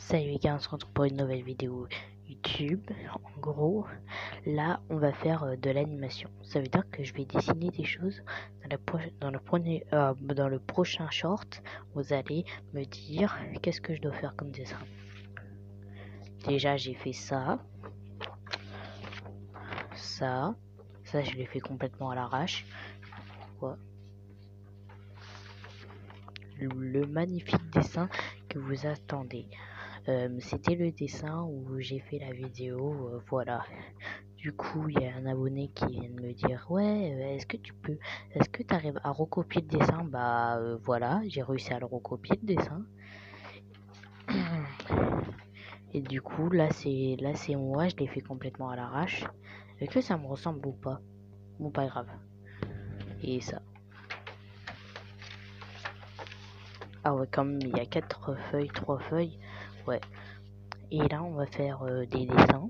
Salut les gars, on se retrouve pour une nouvelle vidéo YouTube. En gros, là, on va faire de l'animation. Ça veut dire que je vais dessiner des choses dans le prochain short. Vous allez me dire qu'est-ce que je dois faire comme dessin. Déjà, j'ai fait ça. Ça je l'ai fait complètement à l'arrache. Ouais. Le magnifique dessin que vous attendez. C'était le dessin où j'ai fait la vidéo, voilà. Du coup, il y a un abonné qui vient de me dire ouais, est-ce que tu arrives à recopier le dessin? Voilà, j'ai réussi à le recopier le dessin. Et du coup, là c'est moi, je l'ai fait complètement à l'arrache. Est-ce que ça me ressemble ou pas? Bon, pas grave. Et ça. Ah ouais, comme il y a 4 feuilles, 3 feuilles, ouais. Et là, on va faire des dessins.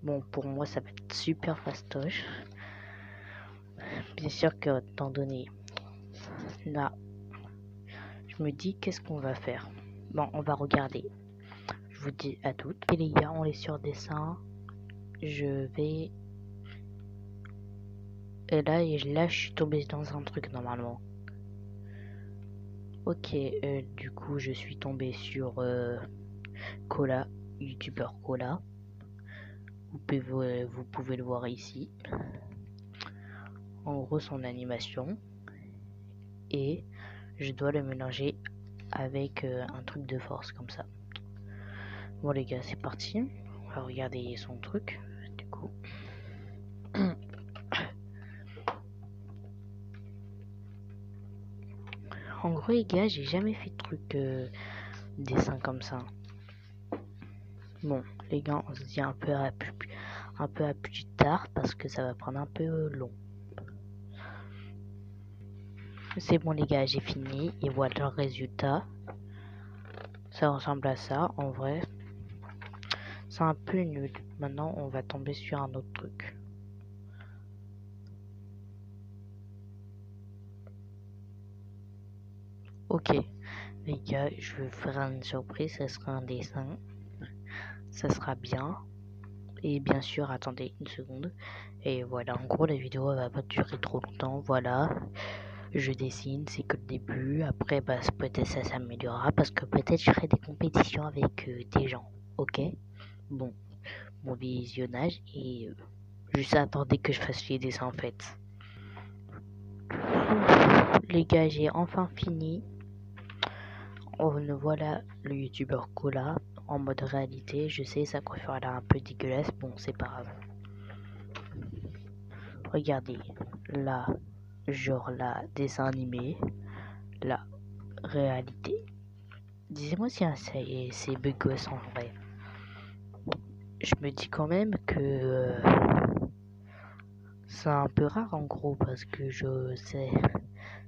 Bon, pour moi, ça va être super fastoche. Bien sûr que, étant donné, là, je me dis, qu'est-ce qu'on va faire? Bon, on va regarder. Je vous dis à toutes. Et les gars, on est sur dessin. Je vais... Et là, je suis tombé dans un truc, normalement. Ok, du coup, je suis tombé sur Cola, youtubeur Cola. Vous pouvez le voir ici. En gros, son animation. Et je dois le mélanger avec un truc de force, comme ça. Bon les gars, c'est parti. On va regarder son truc, du coup. En gros les gars, j'ai jamais fait de truc dessin comme ça. Bon les gars, on se dit un peu à plus tard parce que ça va prendre un peu long. C'est bon les gars, j'ai fini et voilà le résultat. Ça ressemble à ça en vrai. C'est un peu nul. Maintenant on va tomber sur un autre truc. Ok les gars, je vais vous faire une surprise, ça sera un dessin. Ça sera bien. Et bien sûr, attendez une seconde. Et voilà, en gros, la vidéo va pas durer trop longtemps. Voilà, je dessine, c'est que le début. Après, peut-être ça s'améliorera parce que peut-être je ferai des compétitions avec des gens. Ok? Bon visionnage et juste attendez que je fasse les dessins en fait. Les gars, j'ai enfin fini. Voilà le youtubeur Cola en mode réalité. Je sais, sa coiffure elle est un peu dégueulasse. Bon, c'est pas grave. Regardez, là, genre là, dessin animé, la réalité. Dis-moi si c'est bugos en vrai. Je me dis quand même que c'est un peu rare en gros parce que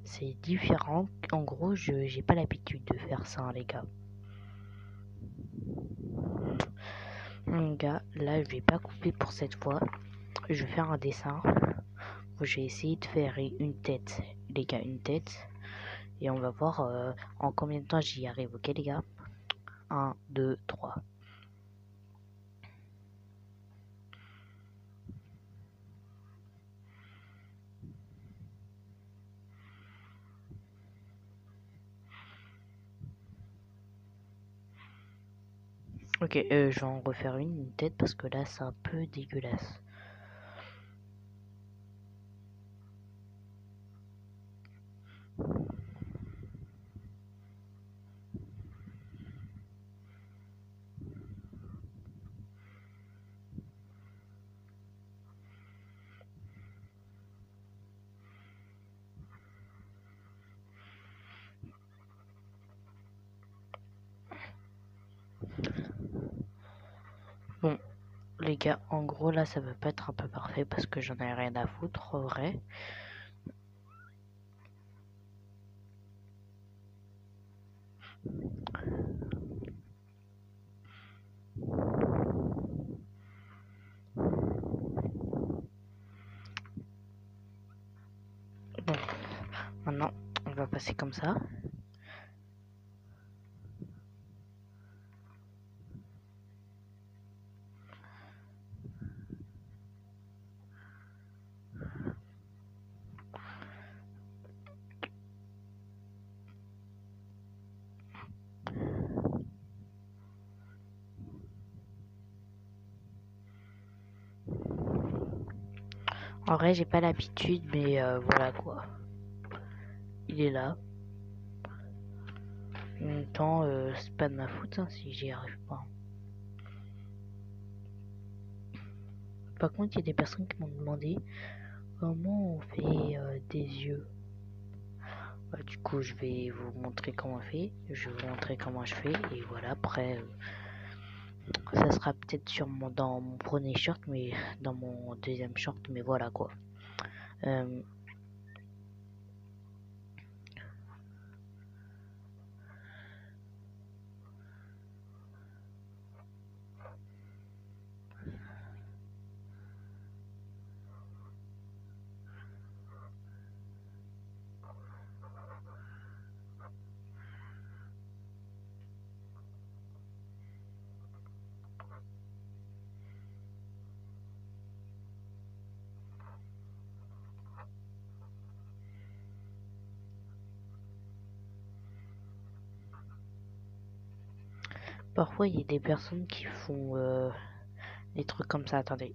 c'est différent. En gros, j'ai pas l'habitude de faire ça, hein, les gars. Les gars, là, je vais pas couper pour cette fois. Je vais faire un dessin. J'ai essayé de faire une tête, les gars, une tête. Et on va voir en combien de temps j'y arrive, ok les gars? 1, 2, 3. Ok, je vais en refaire une tête parce que là c'est un peu dégueulasse. Bon, les gars, en gros là ça va pas être un peu parfait parce que j'en ai rien à foutre en vrai. Bon, maintenant on va passer comme ça. En vrai, j'ai pas l'habitude, mais voilà quoi. Il est là. En même temps, c'est pas de ma faute hein, si j'y arrive pas. Par contre, il y a des personnes qui m'ont demandé comment on fait des yeux. Bah, du coup, je vais vous montrer comment on fait. Je vais vous montrer comment je fais. Et voilà, après, ça sera peut-être dans mon premier short, mais dans mon deuxième short, mais voilà quoi. Parfois, il y a des personnes qui font des trucs comme ça. Attendez.